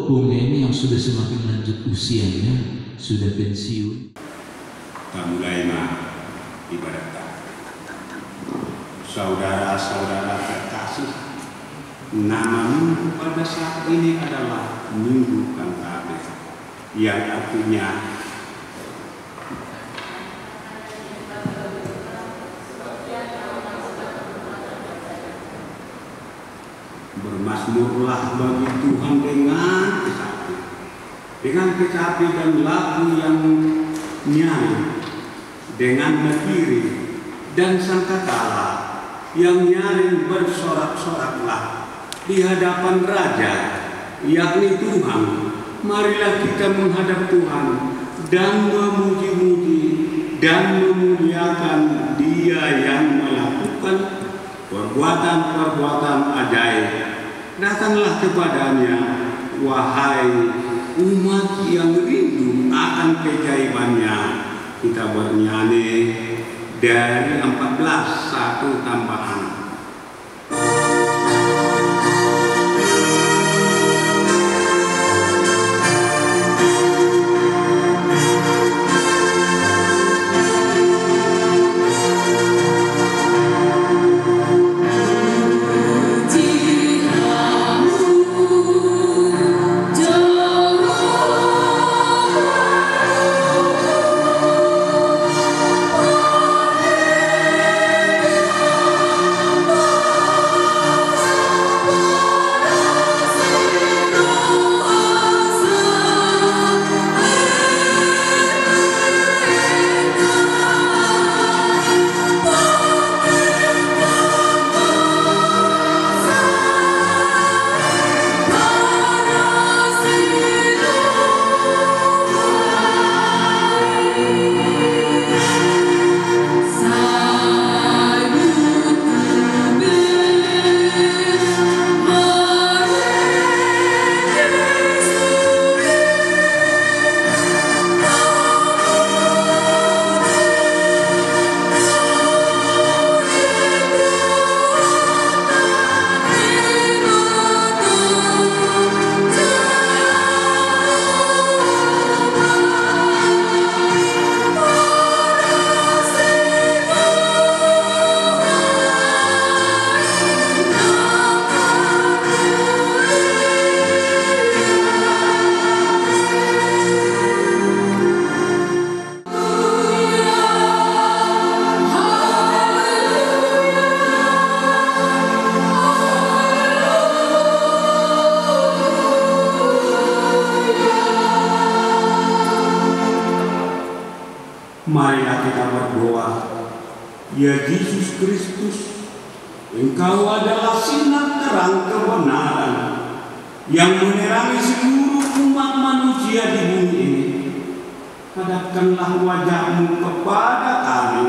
Opung ini yang sudah semakin lanjut usianya, sudah pensiun. Kita mulai ibadah saudara-saudara terkasih, nama minggu pada saat ini adalah Minggu Kantabe, yang artinya bermasmurlah bagi Tuhan dengan kecapi dan lagu yang nyanyi, dengan berdiri dan sangkakala yang nyaring bersorak-soraklah di hadapan Raja, yakni Tuhan. Marilah kita menghadap Tuhan dan memuji-muji dan memuliakan Dia yang melakukan perbuatan-perbuatan ajaib. Datanglah kepadanya, wahai umat yang rindu akan keajaibannya. Kita bernyanyi dari 14 satu tambahan. Marilah kita berdoa. Ya Yesus Kristus, Engkau adalah sinar terang kebenaran yang menerangi seluruh umat manusia di bumi ini. Hadapkanlah wajah-Mu kepada kami,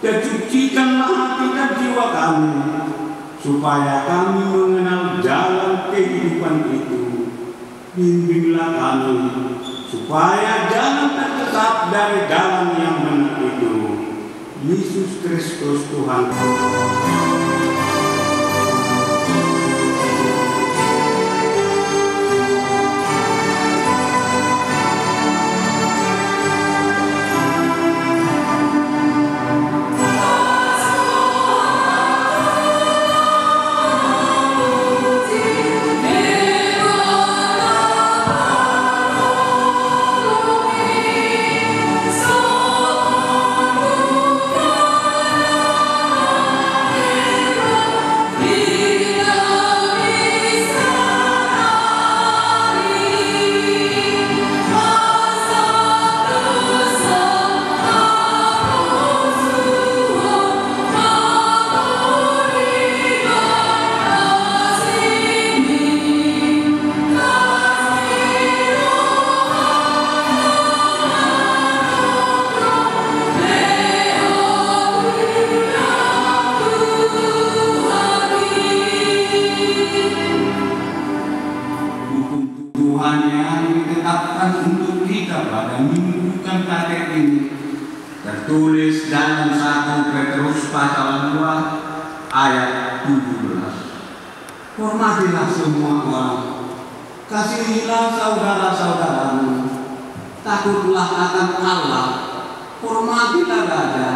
dan cucikanlah hati dan jiwa kami, supaya kami mengenal jalan kehidupan itu. Bimbinglah kami, supaya jangan tersesat dari jalan yang benar itu. Yesus Kristus Tuhan. Tertulis dalam 1 Petrus pasal 2 ayat 17. Hormatilah semua orang, Kasihilah saudara-saudaramu, takutlah akan Allah, hormatilah raja.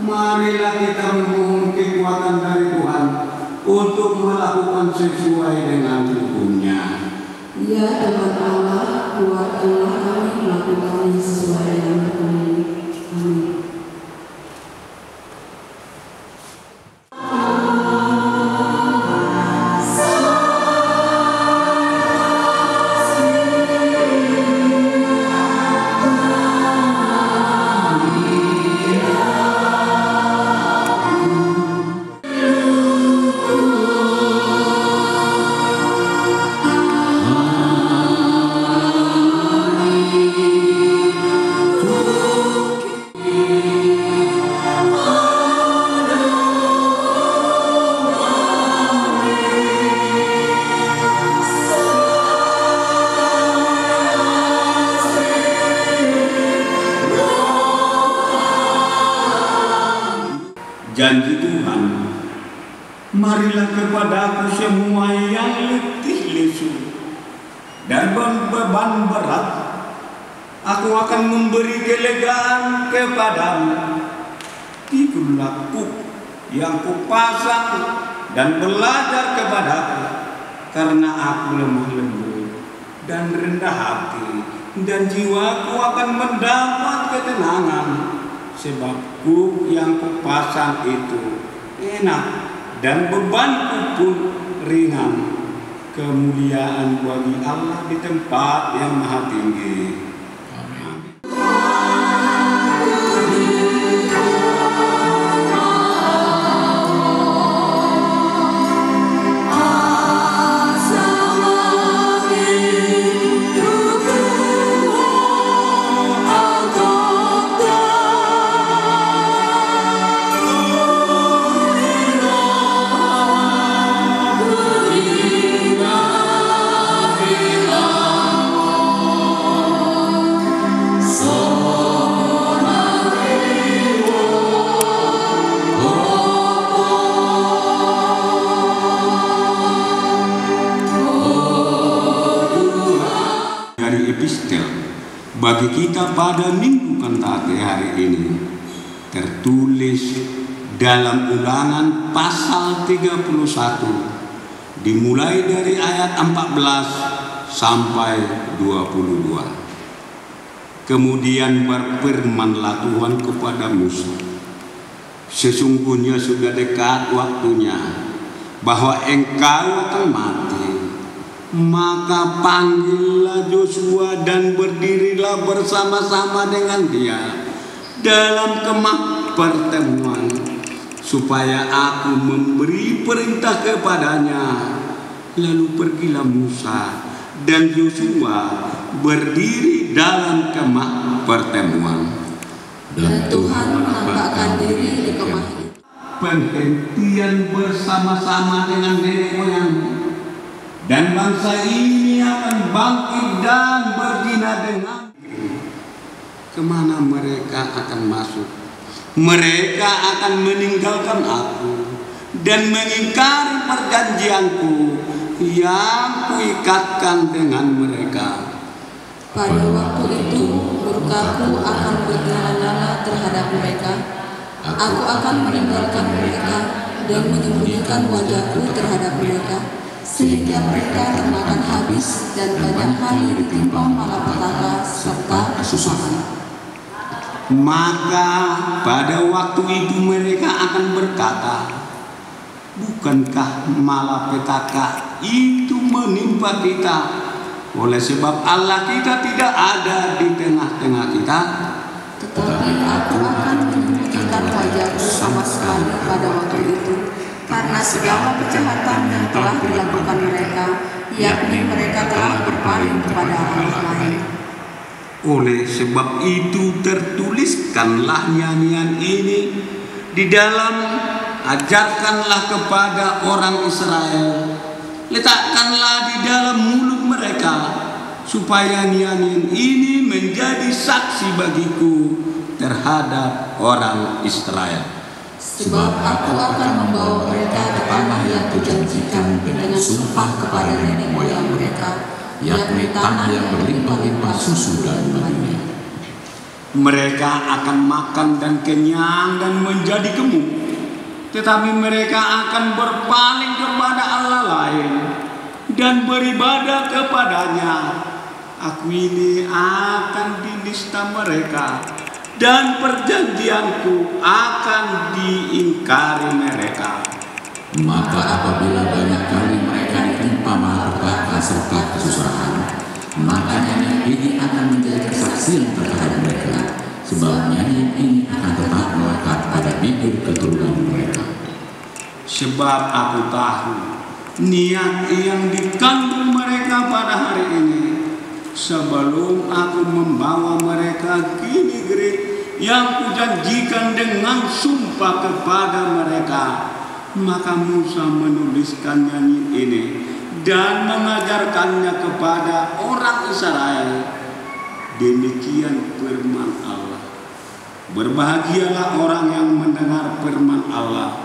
Marilah kita memohon kekuatan dari Tuhan untuk melakukan sesuai dengan hukum-Nya. Ya Tuhan Allah, kuatkanlah kami melakukan sesuai dengan hukum-Mu. Amin. Janji Tuhan, marilah kepadaku semua yang letih lesu dan beban berat, aku akan memberi kelegaan kepadamu. Pikulah yang kupasang dan belajar kepadaku, karena aku lemah lembut dan rendah hati, dan jiwaku akan mendapat ketenangan. Sebab kuk yang kupasang itu enak dan bebanku pun ringan. Kemuliaan bagi Allah di tempat yang maha tinggi. Bagi kita pada Minggu Kentate hari ini tertulis dalam Ulangan pasal 31 dimulai dari ayat 14 sampai 22. Kemudian berfirmanlah Tuhan kepada Musa, sesungguhnya sudah dekat waktunya bahwa engkau akan mati. Maka panggillah Yosua dan berdirilah bersama-sama dengan dia dalam kemah pertemuan, supaya aku memberi perintah kepadanya. Lalu pergilah Musa dan Yosua berdiri dalam kemah pertemuan. Dan Tuhan menampakkan diri di kemah itu. Penghentian bersama-sama dengan nenek moyangmu. Dan bangsa ini akan bangkit dan berzina dengan. Kemana mereka akan masuk? Mereka akan meninggalkan aku dan mengingkari perjanjianku yang kuikatkan dengan mereka. Pada waktu itu murkaku akan bernyala-nyala terhadap mereka. Aku akan meninggalkan mereka dan menyembunyikan wajahku terhadap mereka, sehingga mereka termakan habis dan banyak kali ditimpa malapetaka serta kesusahan. Maka pada waktu itu mereka akan berkata, bukankah malapetaka itu menimpa kita? Oleh sebab Allah kita tidak ada di tengah-tengah kita. Tetapi aku akan menyembunyikan wajahku sama sekali pada waktu itu, karena segala kejahatan yang telah dilakukan mereka, yakni mereka telah berpaling kepada Allah lain. Oleh sebab itu tertuliskanlah nyanyian ini di dalam ajarkanlah kepada orang Israel, letakkanlah di dalam mulut mereka, supaya nyanyian ini menjadi saksi bagiku terhadap orang Israel. Sebab aku akan membawa mereka ke tanah yang kujanjikan dengan sumpah kepada nenek moyang mereka, yakni tanah yang berlimpah-limpah susu dan madunya. Mereka akan makan dan kenyang dan menjadi gemuk, tetapi mereka akan berpaling kepada Allah lain dan beribadah kepadanya. Aku ini akan dilista mereka, dan perjanjianku akan diingkari mereka. Maka apabila banyak kali mereka ditimpa malapetaka serta kesusahan, maka nyanyian ini akan menjadi kesaksian terhadap mereka, sebab nyanyian ini akan tetap melekat pada bibir keturunan mereka. Sebab aku tahu niat yang dikandung mereka pada hari ini, sebelum aku membawa mereka ke negeri yang kujanjikan dengan sumpah kepada mereka. Maka Musa menuliskan nyanyian ini dan mengajarkannya kepada orang Israel. Demikian firman Allah. Berbahagialah orang yang mendengar firman Allah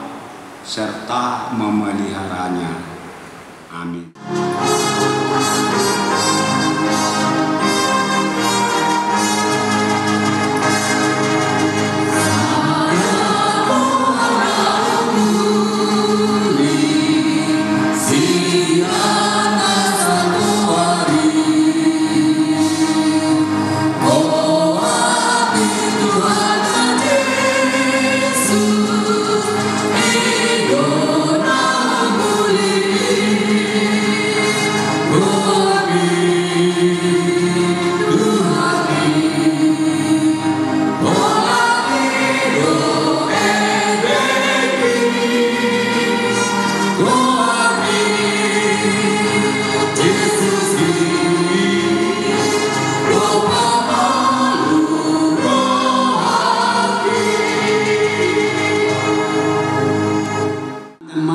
serta memeliharanya. Amin.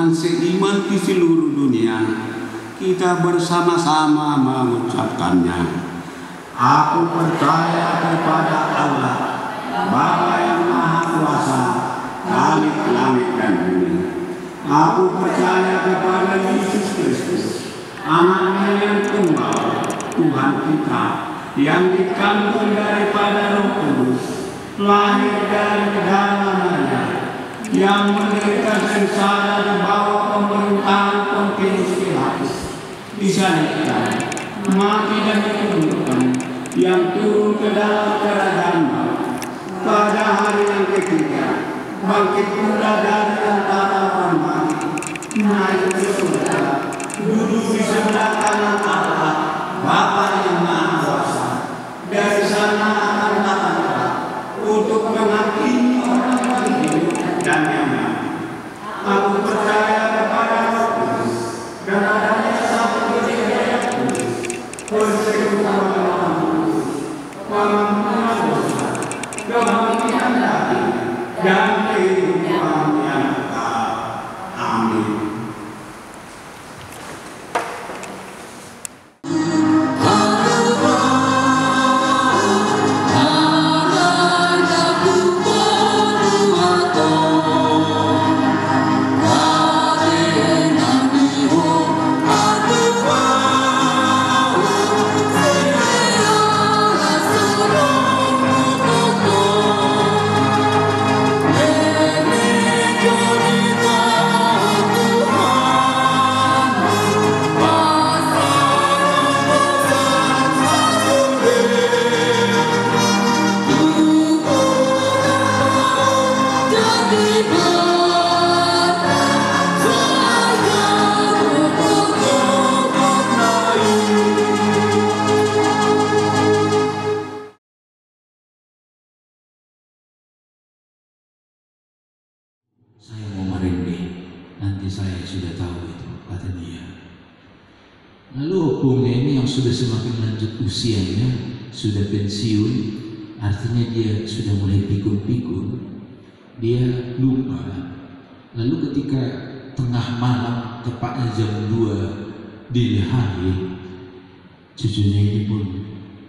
Seiman di seluruh dunia, kita bersama-sama mengucapkannya. Aku percaya kepada Allah, Bapa yang Maha Kuasa, Khalik langit dan bumi. Aku percaya kepada Yesus Kristus, Anaknya yang tunggal, Tuhan kita, yang dikandung daripada Roh Kudus, lahir dari darah Maria, yang menderita sengsara di bawah pemerintahan Pontius Pilatus, disalibkan, mati dan dikuburkan, yang turun ke dalam kerajaan maut, pada hari yang ketiga bangkit pula dari antara orang mati, naik ke surga, duduk di sebelah kanan Allah, Bapa yang Maha Kuasa. Dari sana akan datang untuk menghakimi orang yang hidup dan yang mati. Aku percaya kepada Roh Kudus dan adanya satu gereja yang kudus, persekutuan Roh Kudus, pengampunan dosa, kebangkitan daging, dan kehidupan yang kekal. Amin. Saya mau merinding, nanti saya sudah tahu itu, kata dia. Lalu opungnya ini yang sudah semakin lanjut usianya, sudah pensiun, artinya dia sudah mulai pikun-pikun, dia lupa. Lalu ketika tengah malam, tepatnya jam 2 dini hari, cucunya ini pun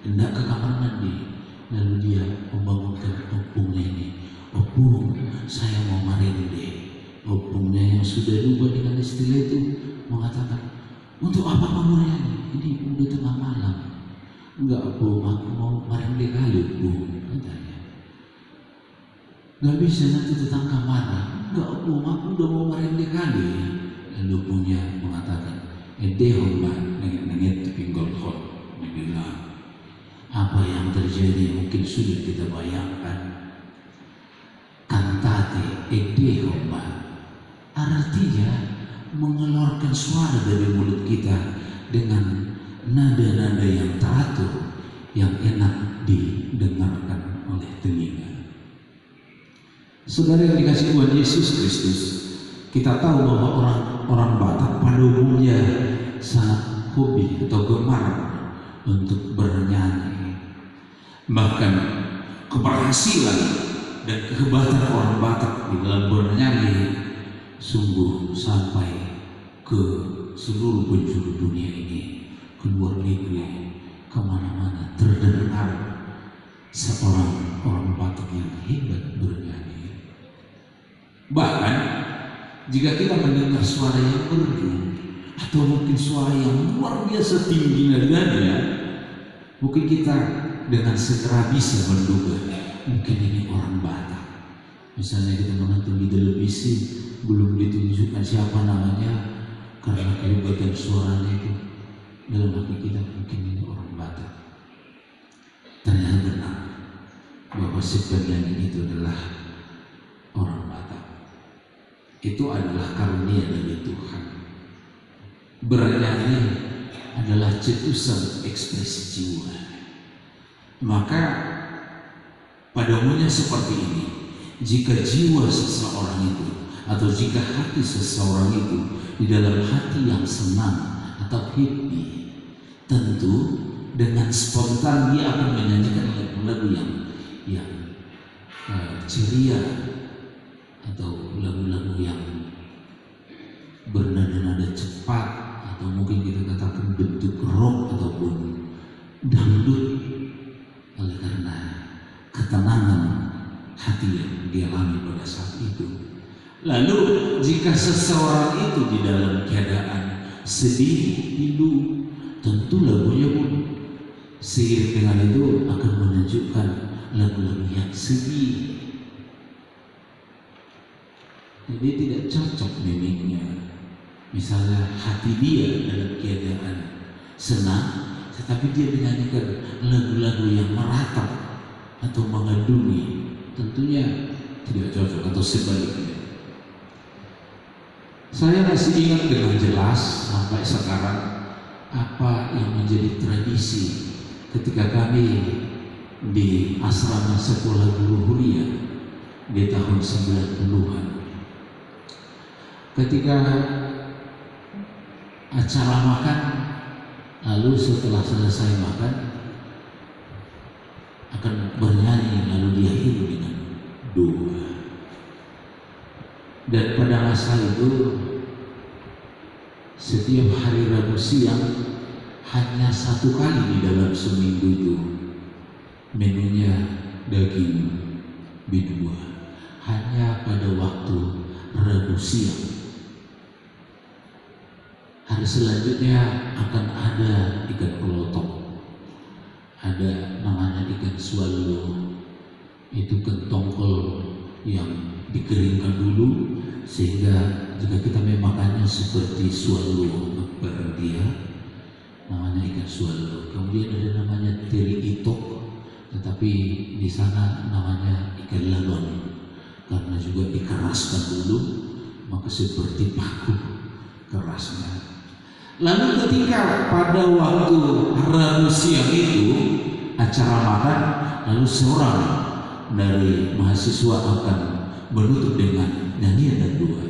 hendak ke kamar mandi. Lalu dia membangunkan opungnya ini. Opung, saya mau merinding. Opungnya yang sudah lupa dengan istilah itu mengatakan, untuk apa kamu merinding? Ini udah tengah malam. Enggak Bu, aku mau marinde kali Bu, katanya. Enggak bisa, nanti tetangga marah. Enggak Bu, aku udah mau marinde kali. Lalu punya mengatakan, Mbak, nengit pinggol kok, bilang. Apa yang terjadi mungkin sulit kita bayangkan. Cantate Mbak, artinya mengeluarkan suara dari mulut kita dengan nada-nada yang teratur, yang enak didengarkan oleh telinga. Saudara yang dikasihi Tuhan Yesus Kristus, kita tahu bahwa orang Batak pada umumnya sangat hobi atau gemar untuk bernyanyi. Bahkan keberhasilan dan kehebatan orang Batak di dalam bernyanyi sungguh sampai ke seluruh penjuru dunia ini, ke luar negeri, kemana-mana terdengar seorang orang Batak yang hebat bernyanyi. Bahkan jika kita mendengar suara yang merdu atau mungkin suara yang luar biasa tinggi nadanya, mungkin kita dengan segera bisa menduga mungkin ini orang Batak. Misalnya kita menonton di televisi, belum ditunjukkan siapa namanya, karena kehebatan suaranya itu, dalam hati kita mungkin ini orang Batak. Ternyata benar bahwa si penyanyi itu adalah orang Batak. Itu adalah karunia dari Tuhan. Bernyanyi adalah cetusan ekspresi jiwa. Maka pada umumnya seperti ini, jika jiwa seseorang itu atau jika hati seseorang itu di dalam hati yang senang atau happy, tentu dengan spontan dia akan menyanyikan lagu-lagu yang ceria atau lagu-lagu yang bernada-nada cepat, atau mungkin kita katakan bentuk rock ataupun dangdut, oleh karena ketenangan hati yang dialami pada saat itu. Lalu jika seseorang itu di dalam keadaan sedih, pilu, tentu lagunya pun seiring dengan itu akan menunjukkan lagu-lagu yang sedih. Jadi tidak cocok mimiknya. Misalnya hati dia dalam keadaan senang, tetapi dia menyanyikan lagu-lagu yang meratap atau mengandungi, tentunya tidak cocok, atau sebaliknya. Saya masih ingat dengan jelas sampai sekarang apa yang menjadi tradisi ketika kami di asrama sekolah guru Huria di tahun 90-an. Ketika acara makan, lalu setelah selesai makan akan bernyanyi, lalu diakhiri dengan doa. Dan pada masa itu setiap hari Rabu siang hanya satu kali di dalam seminggu itu menunya daging bidua, hanya pada waktu Rabu siang. Hari selanjutnya akan ada ikan pelotok, ada namanya ikan swallow, itu kentongkol yang dikeringkan dulu sehingga jika kita memakannya seperti swallow bareng dia, namanya ikan swallow. Kemudian ada namanya teri itok, tetapi di sana namanya ikan lalon karena juga dikeraskan dulu, maka seperti paku kerasnya. Lalu ketika pada waktu Rabu siang itu acara makan, lalu seorang dari mahasiswa akan menutup dengan nyanyian dan doa.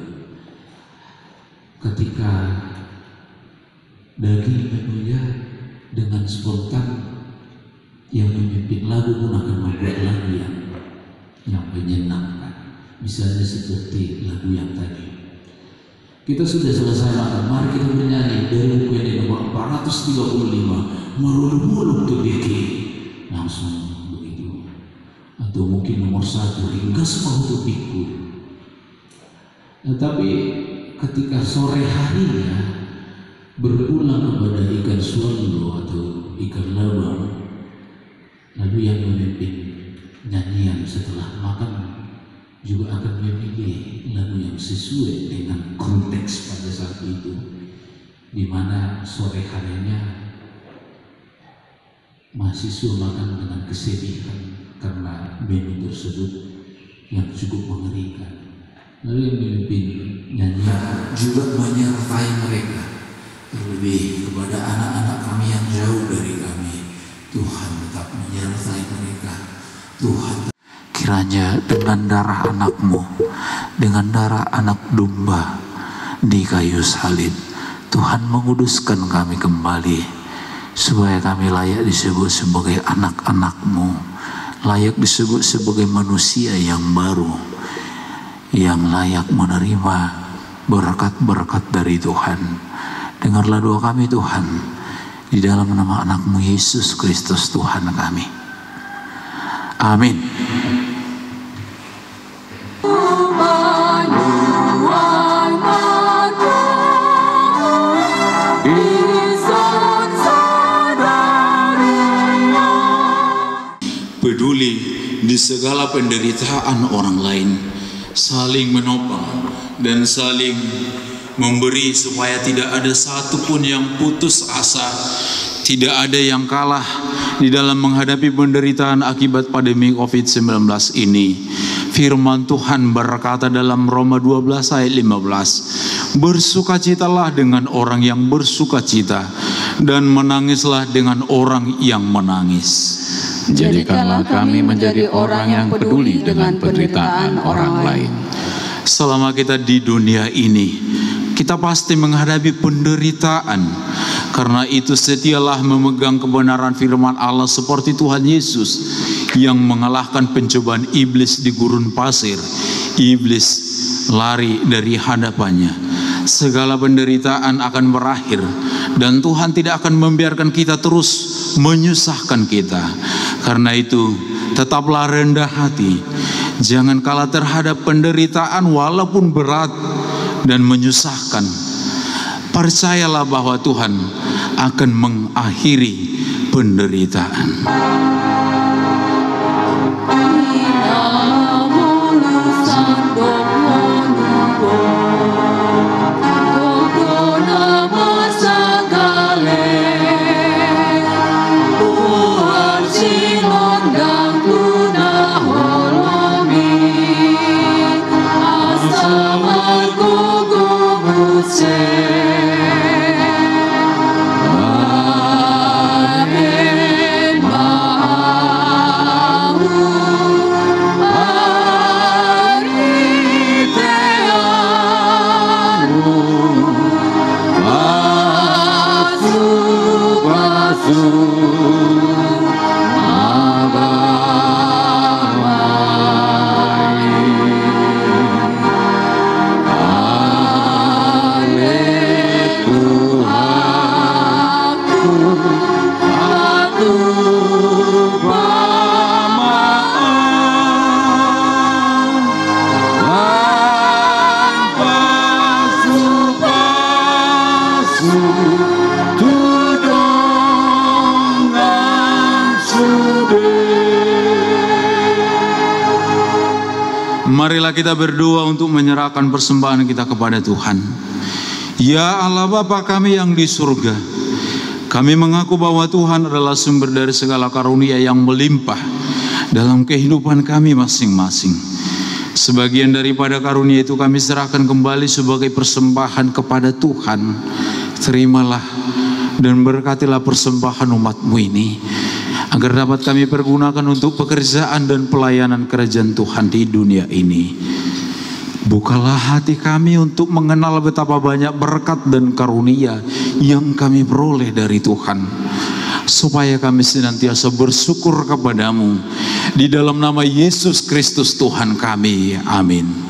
Ketika daging menunya dengan spontan yang memimpin lagu pun akan membuat lagu yang menyenangkan, misalnya seperti lagu yang tadi. Kita sudah selesai makan, mari kita bernyanyi dari buku ini nomor 435, meruluk-muluk tuh diki, langsung begitu. Atau mungkin nomor 1, hingga semua pikul. Tetapi ketika sore harinya berpulang kepada ikan swallow atau ikan labang, Lalu yang memimpin nyanyian setelah makan juga akan memilih lagu yang sesuai dengan konteks pada saat itu, di mana sore harinya mahasiswa makan dengan kesedihan karena menu tersebut yang cukup mengerikan. Lalu yang memimpin nyanyian juga menyertai mereka, terlebih kepada anak-anak kami yang jauh dari kami. Tuhan tetap menyertai mereka. Tuhan, kiranya dengan darah anak-Mu, dengan darah anak domba di kayu salib, Tuhan menguduskan kami kembali, supaya kami layak disebut sebagai anak-anak-Mu, layak disebut sebagai manusia yang baru, yang layak menerima berkat-berkat dari Tuhan. Dengarlah doa kami Tuhan, di dalam nama anak-Mu Yesus Kristus Tuhan kami. Amin. Peduli di segala penderitaan orang lain, saling menopang dan saling memberi, supaya tidak ada satupun yang putus asa, tidak ada yang kalah di dalam menghadapi penderitaan akibat pandemi COVID-19 ini. Firman Tuhan berkata dalam Roma 12 ayat 15, bersukacitalah dengan orang yang bersukacita, dan menangislah dengan orang yang menangis. Jadikanlah kami menjadi orang yang peduli dengan penderitaan orang lain. Selama kita di dunia ini, kita pasti menghadapi penderitaan. Karena itu setialah memegang kebenaran firman Allah seperti Tuhan Yesus yang mengalahkan pencobaan iblis di gurun pasir. Iblis lari dari hadapannya. Segala penderitaan akan berakhir, dan Tuhan tidak akan membiarkan kita terus menyusahkan kita. Karena itu tetaplah rendah hati, jangan kalah terhadap penderitaan walaupun berat dan menyusahkan. Percayalah bahwa Tuhan akan mengakhiri penderitaan. Marilah kita berdoa untuk menyerahkan persembahan kita kepada Tuhan. Ya Allah Bapa kami yang di surga, kami mengaku bahwa Tuhan adalah sumber dari segala karunia yang melimpah dalam kehidupan kami masing-masing. Sebagian daripada karunia itu kami serahkan kembali sebagai persembahan kepada Tuhan. Terimalah dan berkatilah persembahan umat-Mu ini, agar dapat kami pergunakan untuk pekerjaan dan pelayanan kerajaan Tuhan di dunia ini. Bukalah hati kami untuk mengenal betapa banyak berkat dan karunia yang kami peroleh dari Tuhan, supaya kami senantiasa bersyukur kepadamu. Di dalam nama Yesus Kristus Tuhan kami, amin.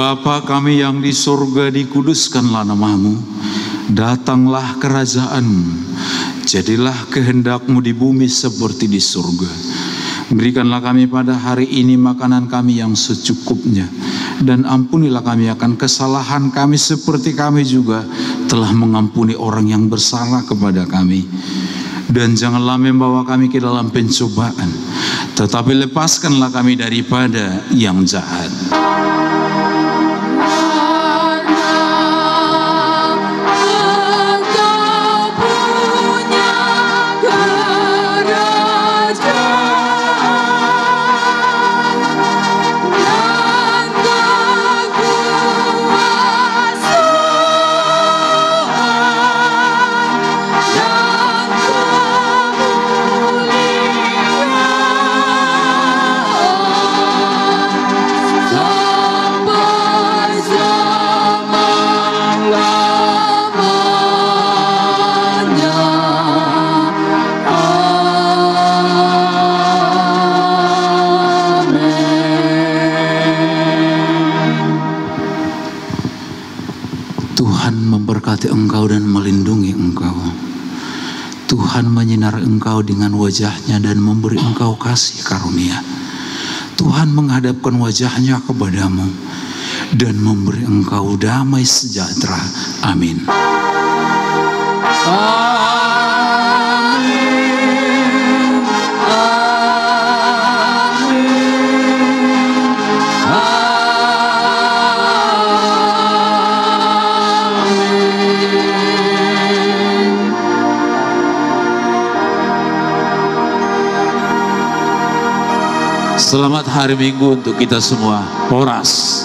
Bapa kami yang di surga, dikuduskanlah namamu. Datanglah kerajaan-Mu. Jadilah kehendak-Mu di bumi seperti di surga. Berikanlah kami pada hari ini makanan kami yang secukupnya. Dan ampunilah kami akan kesalahan kami seperti kami juga telah mengampuni orang yang bersalah kepada kami. Dan janganlah membawa kami ke dalam pencobaan, tetapi lepaskanlah kami daripada yang jahat. Engkau dan melindungi engkau. Tuhan menyinari engkau dengan wajah-Nya dan memberi engkau kasih karunia. Tuhan menghadapkan wajah-Nya kepadamu dan memberi engkau damai sejahtera. Amin. Selamat hari Minggu untuk kita semua. Horas.